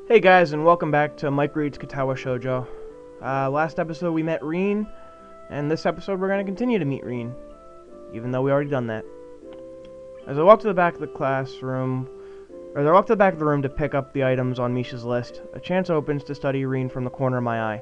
Hey guys, and welcome back to Mike Reed's Katawa Shoujo. Last episode we met Reen, and this episode we're going to continue to meet Reen, even though we already done that. As I walk to the back of the classroom, to pick up the items on Misha's list, a chance opens to study Reen from the corner of my eye.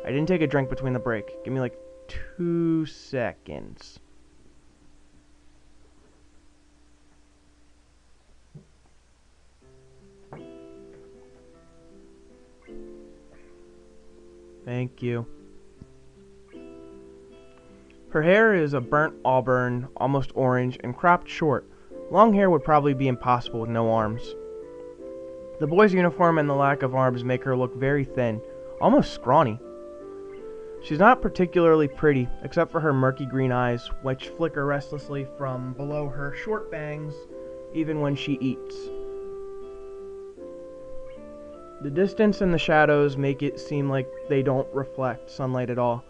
I didn't take a drink between the break. Give me like 2 seconds. Thank you. Her hair is a burnt auburn, almost orange, and cropped short. Long hair would probably be impossible with no arms. The boy's uniform and the lack of arms make her look very thin, almost scrawny. She's not particularly pretty, except for her murky green eyes, which flicker restlessly from below her short bangs, even when she eats. The distance and the shadows make it seem like they don't reflect sunlight at all,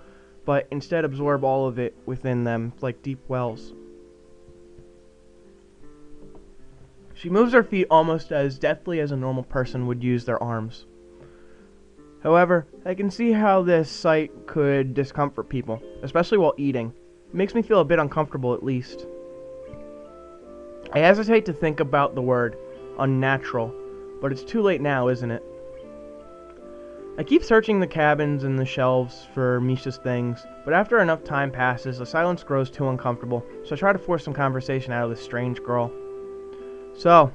but instead absorb all of it within them like deep wells. She moves her feet almost as deftly as a normal person would use their arms. However, I can see how this sight could discomfort people, especially while eating. It makes me feel a bit uncomfortable at least. I hesitate to think about the word unnatural, but it's too late now, isn't it? I keep searching the cabins and the shelves for Misha's things, but after enough time passes, the silence grows too uncomfortable, so I try to force some conversation out of this strange girl. So,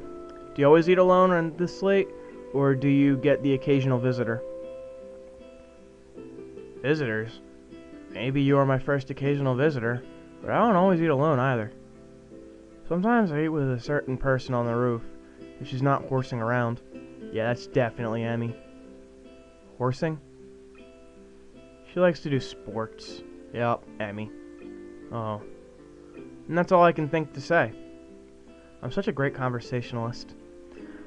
do you always eat alone on this late, or do you get the occasional visitor? Visitors? Maybe you are my first occasional visitor, but I don't always eat alone either. Sometimes I eat with a certain person on the roof, if she's not horsing around. Yeah, that's definitely Emmy. Horsing? She likes to do sports. Yep, Emmy. Oh. And that's all I can think to say. I'm such a great conversationalist.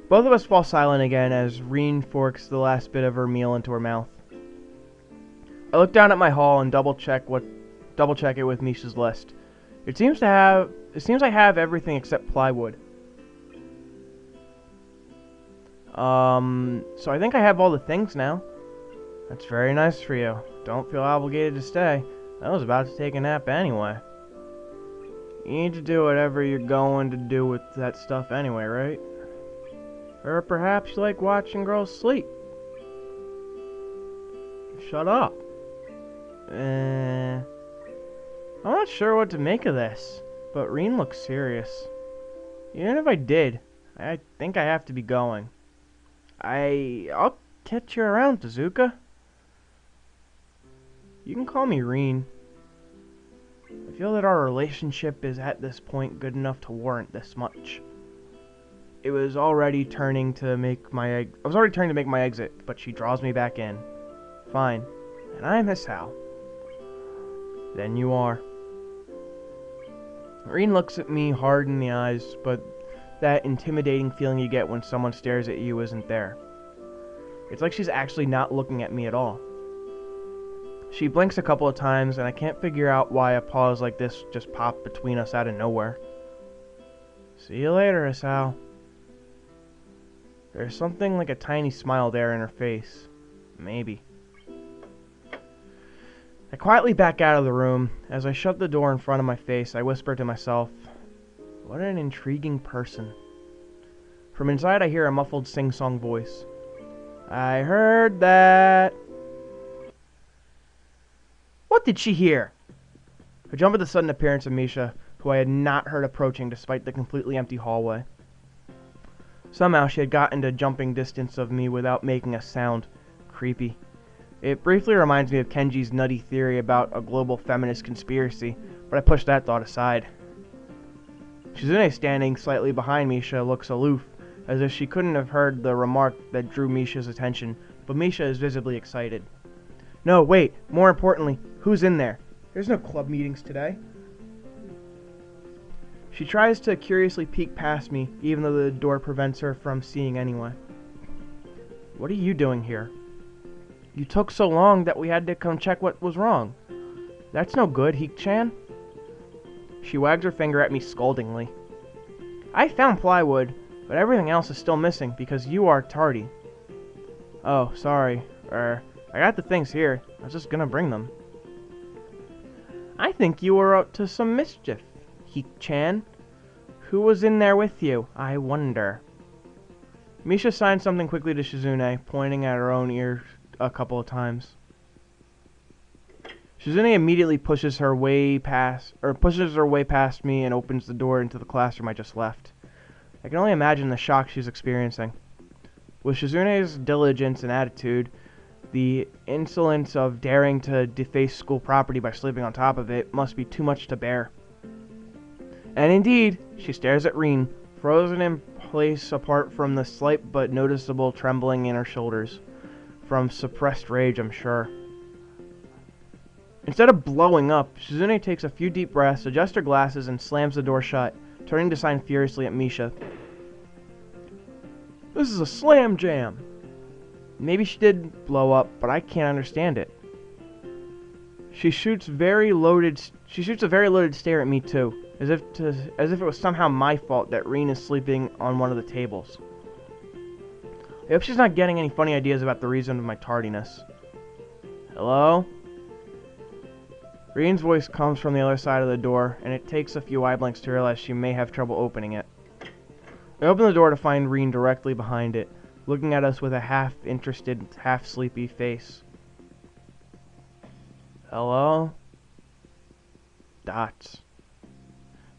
Both of us fall silent again as Reen forks the last bit of her meal into her mouth. I look down at my haul and double check it with Misha's list. It seems I have everything except plywood. So I think I have all the things now. That's very nice for you. Don't feel obligated to stay. I was about to take a nap anyway. You need to do whatever you're going to do with that stuff anyway, right? Or perhaps you like watching girls sleep. Shut up. I'm not sure what to make of this, but Reen looks serious. Even if I did, I think I have to be going. I'll catch you around, Tezuka. You can call me Reen. I feel that our relationship is at this point good enough to warrant this much. I was already turning to make my exit, but she draws me back in. Fine. And I miss Hal. Then you are. Reen looks at me hard in the eyes, but that intimidating feeling you get when someone stares at you isn't there. It's like she's actually not looking at me at all. She blinks a couple of times, and I can't figure out why a pause like this just popped between us out of nowhere. See you later, Asal. There's something like a tiny smile there in her face. Maybe. I quietly back out of the room. As I shut the door in front of my face, I whisper to myself, what an intriguing person. From inside, I hear a muffled sing-song voice. I heard that. What did she hear? I jump at the sudden appearance of Misha, who I had not heard approaching despite the completely empty hallway. Somehow she had gotten to jumping distance of me without making a sound. Creepy. It briefly reminds me of Kenji's nutty theory about a global feminist conspiracy, but I pushed that thought aside. Shizune, standing slightly behind Misha, looks aloof, as if she couldn't have heard the remark that drew Misha's attention, but Misha is visibly excited. No, wait, more importantly, who's in there? There's no club meetings today. She tries to curiously peek past me, even though the door prevents her from seeing anyway. What are you doing here? You took so long that we had to come check what was wrong. That's no good, Heek-chan. She wags her finger at me scoldingly. I found plywood, but everything else is still missing because you are tardy. Oh, sorry. I got the things here. I was just gonna bring them. I think you were up to some mischief, Heek-chan. Who was in there with you, I wonder? Misha signed something quickly to Shizune, pointing at her own ear a couple of times. Shizune immediately pushes her way past me and opens the door into the classroom I just left. I can only imagine the shock she's experiencing. With Shizune's diligence and attitude, the insolence of daring to deface school property by sleeping on top of it must be too much to bear. And indeed, she stares at Rin, frozen in place apart from the slight but noticeable trembling in her shoulders. From suppressed rage, I'm sure. Instead of blowing up, Shizune takes a few deep breaths, adjusts her glasses, and slams the door shut, turning to sign furiously at Misha. This is a slam jam! Maybe she did blow up, but I can't understand it. She shoots a very loaded stare at me too, as if it was somehow my fault that Rin is sleeping on one of the tables. I hope she's not getting any funny ideas about the reason of my tardiness. Hello? Rin's voice comes from the other side of the door, and it takes a few eye blinks to realize she may have trouble opening it. I open the door to find Rin directly behind it, looking at us with a half-interested, half-sleepy face. Hello? Dots.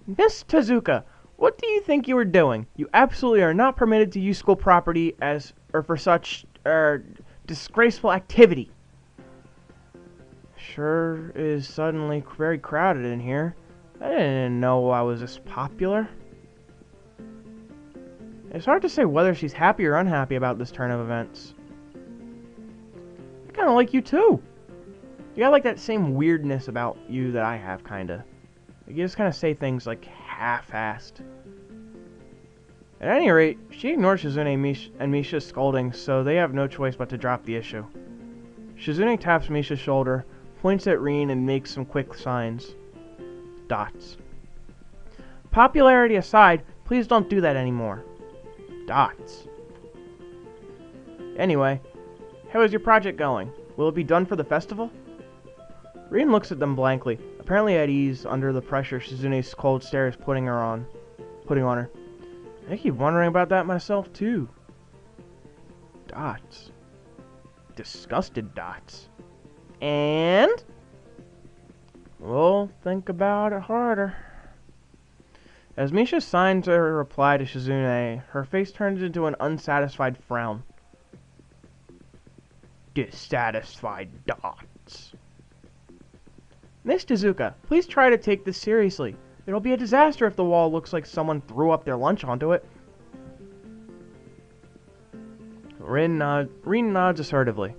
Miss Tezuka, what do you think you were doing? You absolutely are not permitted to use school property for such, disgraceful activity. Sure is suddenly very crowded in here. I didn't know I was this popular. It's hard to say whether she's happy or unhappy about this turn of events. I kind of like you too. You got like that same weirdness about you that I have, kinda. You just kind of say things like half-assed. At any rate, she ignores Shizune and Misha's scolding, so they have no choice but to drop the issue. Shizune taps Misha's shoulder, points at Rin, and makes some quick signs. Dots. Popularity aside, please don't do that anymore. Dots. Anyway, how is your project going? Will it be done for the festival? Rin looks at them blankly, apparently at ease under the pressure Shizune's cold stare is putting on her. I keep wondering about that myself too. Dots. Disgusted dots. And? We'll think about it harder. As Misha signs her reply to Shizune, her face turns into an unsatisfied frown. Dissatisfied dots. Miss Tezuka, please try to take this seriously. It'll be a disaster if the wall looks like someone threw up their lunch onto it. Rin nods assertively.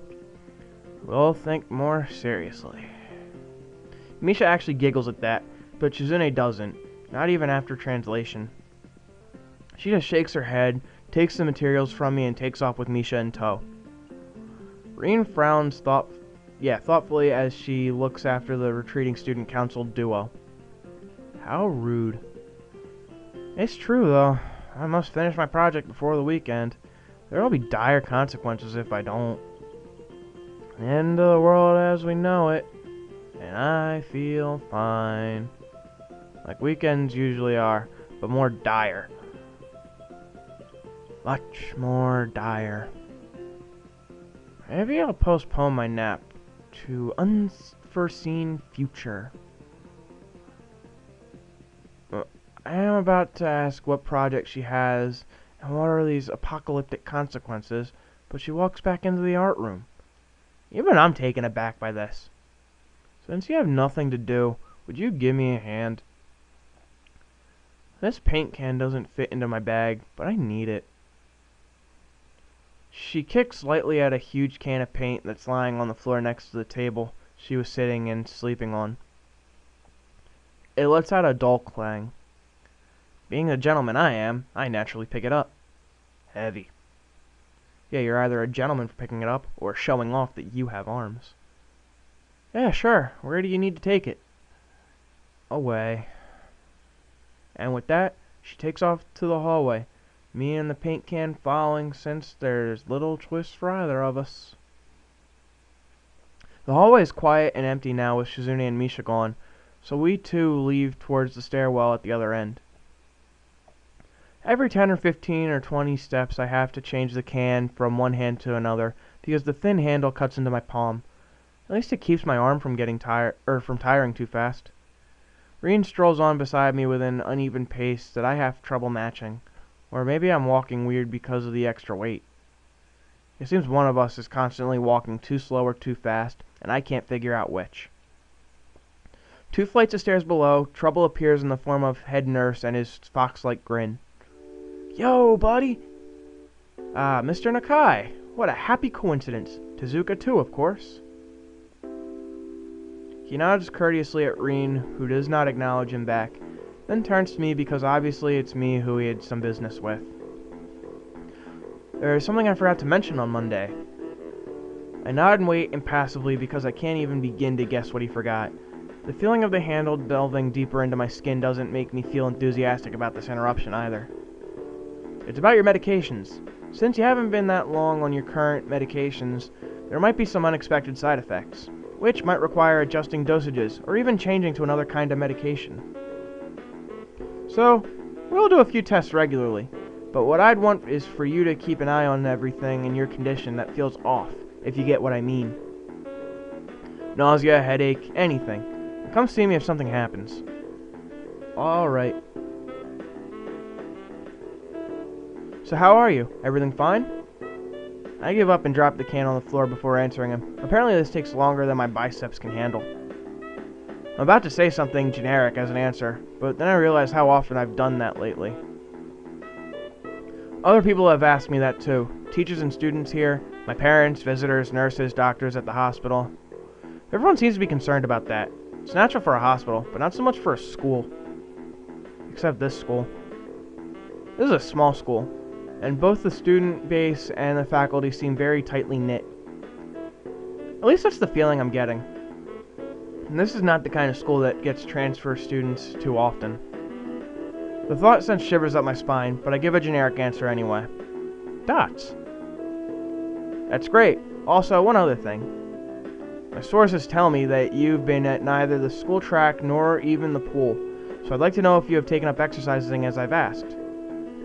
We'll think more seriously. Misha actually giggles at that, but Shizune doesn't, not even after translation. She just shakes her head, takes the materials from me, and takes off with Misha in tow. Rin frowns thoughtfully as she looks after the retreating student council duo. How rude. It's true, though. I must finish my project before the weekend. There will be dire consequences if I don't. End of the world as we know it. And I feel fine. Like weekends usually are, but more dire. Much more dire. Maybe I'll postpone my nap to unforeseen future. I am about to ask what project she has and what are these apocalyptic consequences, but she walks back into the art room. Even I'm taken aback by this. Since you have nothing to do, would you give me a hand? This paint can doesn't fit into my bag, but I need it. She kicks lightly at a huge can of paint that's lying on the floor next to the table she was sitting and sleeping on. It lets out a dull clang. Being the gentleman I am, I naturally pick it up. Heavy. Yeah, you're either a gentleman for picking it up, or showing off that you have arms. Yeah, sure. Where do you need to take it? Away. And with that, she takes off to the hallway, Me and the paint can following since there's little twist for either of us. The hallway is quiet and empty now with Shizune and Misha gone, so we too leave towards the stairwell at the other end. Every 10 or 15 or 20 steps I have to change the can from one hand to another because the thin handle cuts into my palm. At least it keeps my arm from getting from tiring too fast. Reen strolls on beside me with an uneven pace that I have trouble matching, or maybe I'm walking weird because of the extra weight. It seems one of us is constantly walking too slow or too fast, and I can't figure out which. 2 flights of stairs below, Trouble appears in the form of head nurse and his fox-like grin. Yo, buddy! Ah, Mr. Nakai. What a happy coincidence. Tezuka too, of course. He nods courteously at Reen, who does not acknowledge him back, then turns to me because obviously it's me who he had some business with. There's something I forgot to mention on Monday. I nod and wait impassively because I can't even begin to guess what he forgot. The feeling of the handle delving deeper into my skin doesn't make me feel enthusiastic about this interruption either. It's about your medications. Since you haven't been that long on your current medications, there might be some unexpected side effects, which might require adjusting dosages or even changing to another kind of medication. So, we'll do a few tests regularly, but what I'd want is for you to keep an eye on everything in your condition that feels off, if you get what I mean. Nausea, headache, anything. And come see me if something happens. Alright. So how are you? Everything fine? I give up and drop the can on the floor before answering him. Apparently this takes longer than my biceps can handle. I'm about to say something generic as an answer, but then I realize how often I've done that lately. Other people have asked me that too. Teachers and students here, my parents, visitors, nurses, doctors at the hospital. Everyone seems to be concerned about that. It's natural for a hospital, but not so much for a school. Except this school. This is a small school, and both the student base and the faculty seem very tightly knit. At least that's the feeling I'm getting. And this is not the kind of school that gets transfer students too often. The thought sends shivers up my spine, but I give a generic answer anyway. Dots. That's great. Also, one other thing. My sources tell me that you've been at neither the school track nor even the pool, so I'd like to know if you have taken up exercising as I've asked.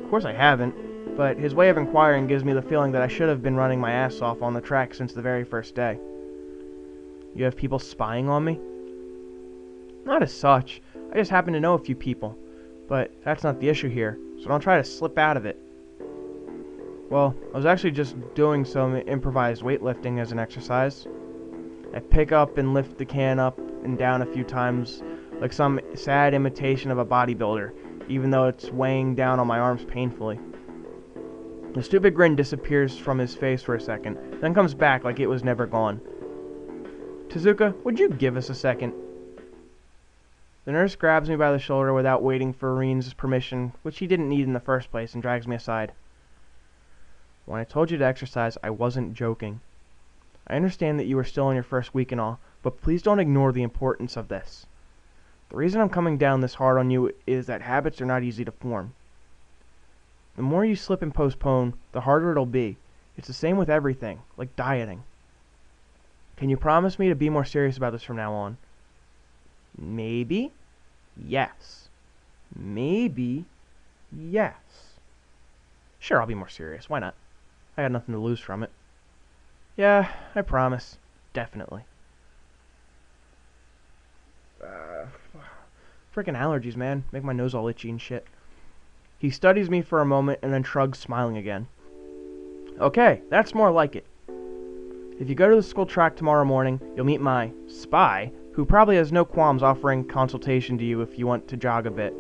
Of course I haven't, but his way of inquiring gives me the feeling that I should have been running my ass off on the track since the very first day. You have people spying on me? Not as such. I just happen to know a few people. But that's not the issue here, so don't try to slip out of it. Well, I was actually just doing some improvised weightlifting as an exercise. I pick up and lift the can up and down a few times, like some sad imitation of a bodybuilder, even though it's weighing down on my arms painfully. The stupid grin disappears from his face for a second, then comes back like it was never gone. Tezuka, would you give us a second? The nurse grabs me by the shoulder without waiting for Reen's permission, which he didn't need in the first place, and drags me aside. When I told you to exercise, I wasn't joking. I understand that you are still in your first week and all, but please don't ignore the importance of this. The reason I'm coming down this hard on you is that habits are not easy to form. The more you slip and postpone, the harder it'll be. It's the same with everything, like dieting. Can you promise me to be more serious about this from now on? Maybe? Yes. Maybe? Yes. Sure, I'll be more serious. Why not? I got nothing to lose from it. Yeah, I promise. Definitely. Frickin' allergies, man. Make my nose all itchy and shit. He studies me for a moment and then shrugs, smiling again. Okay, that's more like it. If you go to the school track tomorrow morning, you'll meet my spy, who probably has no qualms offering consultation to you if you want to jog a bit.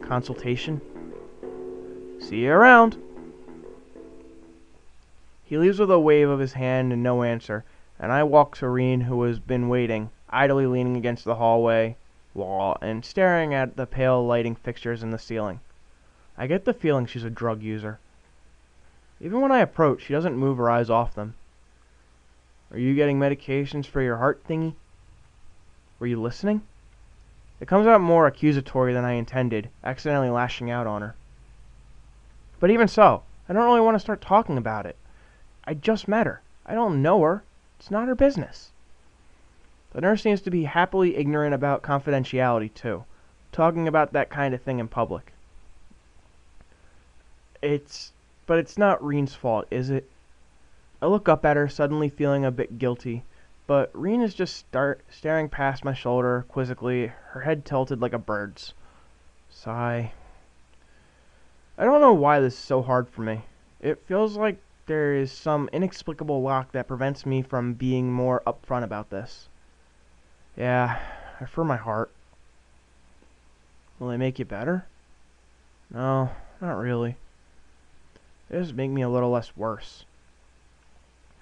Consultation? See you around. He leaves with a wave of his hand and no answer, and I walk to Reen, who has been waiting, idly leaning against the hallway wall and staring at the pale lighting fixtures in the ceiling. I get the feeling she's a drug user. Even when I approach, she doesn't move her eyes off them. Are you getting medications for your heart thingy? Were you listening? It comes out more accusatory than I intended, accidentally lashing out on her. But even so, I don't really want to start talking about it. I just met her. I don't know her. It's not her business. The nurse seems to be happily ignorant about confidentiality, too, talking about that kind of thing in public. But it's not Reen's fault, is it? I look up at her, suddenly feeling a bit guilty, but Reen is just staring past my shoulder quizzically, her head tilted like a bird's. Sigh. I don't know why this is so hard for me. It feels like there is some inexplicable lock that prevents me from being more upfront about this. Yeah, I prefer my heart. Will they make you better? No, not really. They just make me a little less worse.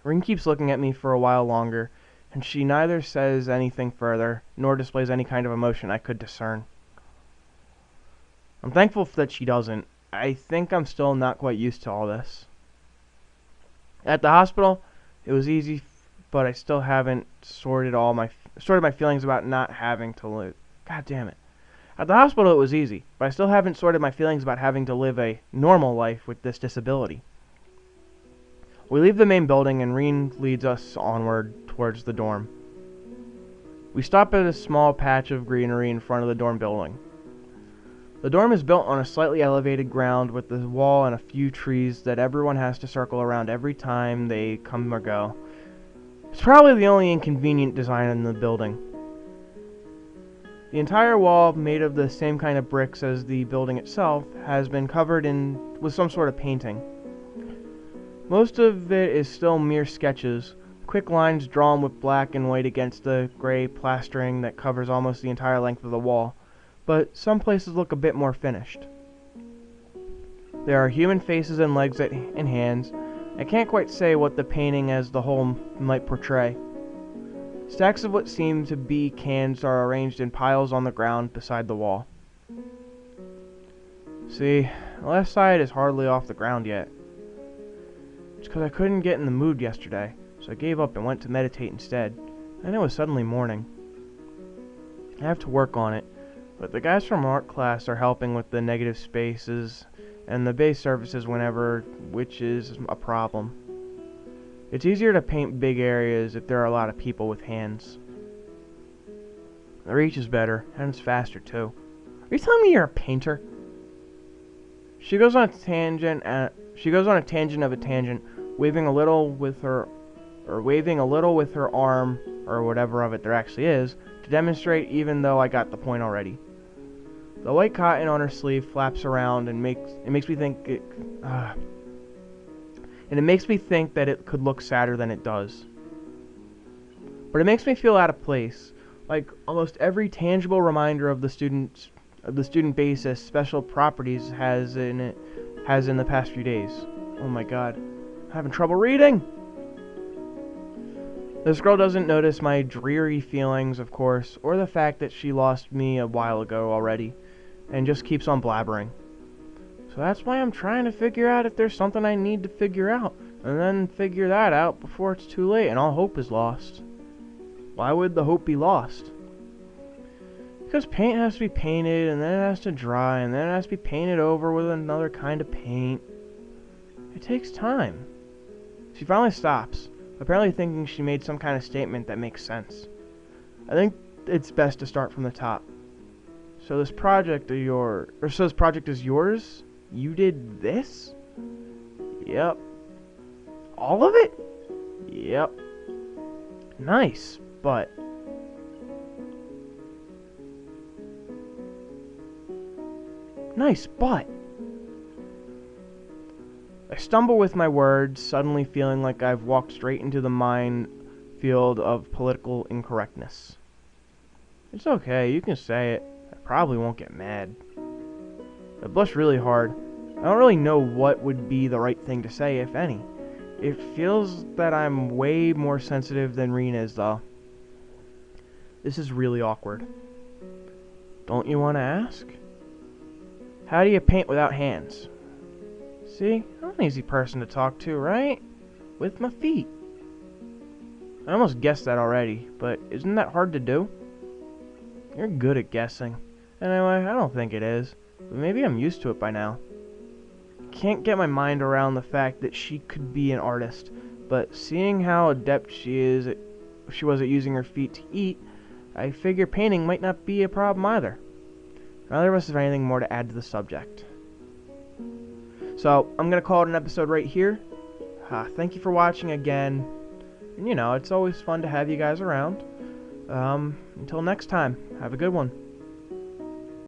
Ring keeps looking at me for a while longer, and she neither says anything further, nor displays any kind of emotion I could discern. I'm thankful that she doesn't. I think I'm still not quite used to all this. At the hospital, it was easy, but I still haven't sorted my feelings about not having to live. God damn it. At the hospital, it was easy, but I still haven't sorted my feelings about having to live a normal life with this disability. We leave the main building, and Reen leads us onward towards the dorm. We stop at a small patch of greenery in front of the dorm building. The dorm is built on a slightly elevated ground with the wall and a few trees that everyone has to circle around every time they come or go. It's probably the only inconvenient design in the building. The entire wall, made of the same kind of bricks as the building itself, has been covered with some sort of painting. Most of it is still mere sketches, quick lines drawn with black and white against the gray plastering that covers almost the entire length of the wall, but some places look a bit more finished. There are human faces and legs and hands. I can't quite say what the painting as the whole might portray. Stacks of what seem to be cans are arranged in piles on the ground beside the wall. See, the left side is hardly off the ground yet. It's because I couldn't get in the mood yesterday, so I gave up and went to meditate instead. Then it was suddenly morning. I have to work on it, but the guys from art class are helping with the negative spaces and the base surfaces whenever, which is a problem. It's easier to paint big areas if there are a lot of people with hands. The reach is better, and it's faster too. Are you telling me you're a painter? She goes on a tangent of a tangent, waving a little with her arm, or whatever of it there actually is, to demonstrate, even though I got the point already. The white cotton on her sleeve flaps around and it makes me think that it could look sadder than it does. But it makes me feel out of place, like almost every tangible reminder of the student basis special properties has in the past few days. Oh my god, I'm having trouble reading. This girl doesn't notice my dreary feelings, of course, or the fact that she lost me a while ago already, and just keeps on blabbering. So that's why I'm trying to figure out if there's something I need to figure out, and then figure that out before it's too late and all hope is lost. Why would the hope be lost? Because paint has to be painted, and then it has to dry, and then it has to be painted over with another kind of paint. It takes time. She finally stops, apparently thinking she made some kind of statement that makes sense. I think it's best to start from the top. So this project is yours? You did this? Yep. All of it? Yep. Nice, but... Nice, but... I stumble with my words, suddenly feeling like I've walked straight into the minefield of political incorrectness. It's okay, you can say it. I probably won't get mad. I blush really hard. I don't really know what would be the right thing to say, if any. It feels that I'm way more sensitive than Reen is, though. This is really awkward. Don't you want to ask? How do you paint without hands? See, I'm an easy person to talk to, right? With my feet. I almost guessed that already, but isn't that hard to do? You're good at guessing. Anyway, I don't think it is, but maybe I'm used to it by now. can't get my mind around the fact that she could be an artist, but seeing how adept she was at using her feet to eat, I figure painting might not be a problem either. Neither of us have anything more to add to the subject. So, I'm going to call it an episode right here. Thank you for watching again. And it's always fun to have you guys around. Until next time, have a good one.